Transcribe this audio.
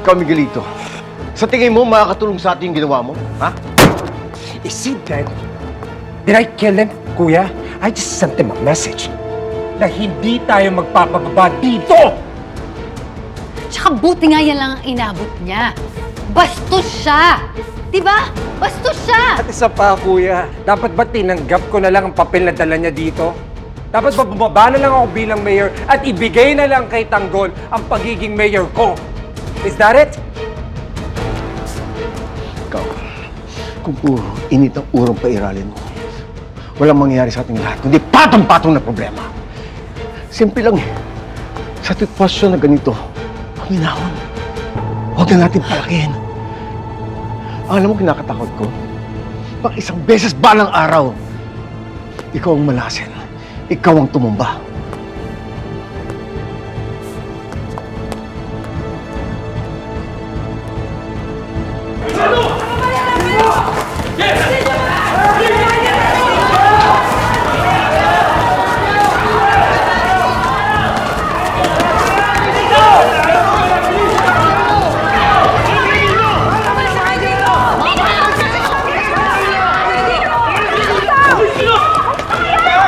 Ikaw, Miguelito, sa tingin mo makakatulong sa atin yung ginawa mo? Ha? Is he dead? Did I kill him, kuya? I just sent him a message na hindi tayo magpapababa dito! Tsaka buti nga yan lang ang inabot niya. Bastos siya! Diba? Bastos siya! At isa pa, kuya, dapat ba tinanggap ko na lang ang papel na dala niya dito? Dapat ba bumaba na lang ako bilang mayor at ibigay na lang kay Tanggol ang pagiging mayor ko? Is that it? Ikaw, kung puro init ang urong pairalin mo, walang mangyayari sa ating lahat, kundi patong-patong na problema. Simple lang eh. Sa sitwasyon na ganito, huminahon. Huwag na natin palakihin. Alam mo, kinakatakot ko? Pag isang beses balang araw, ikaw ang malasin. Ikaw ang tumumba.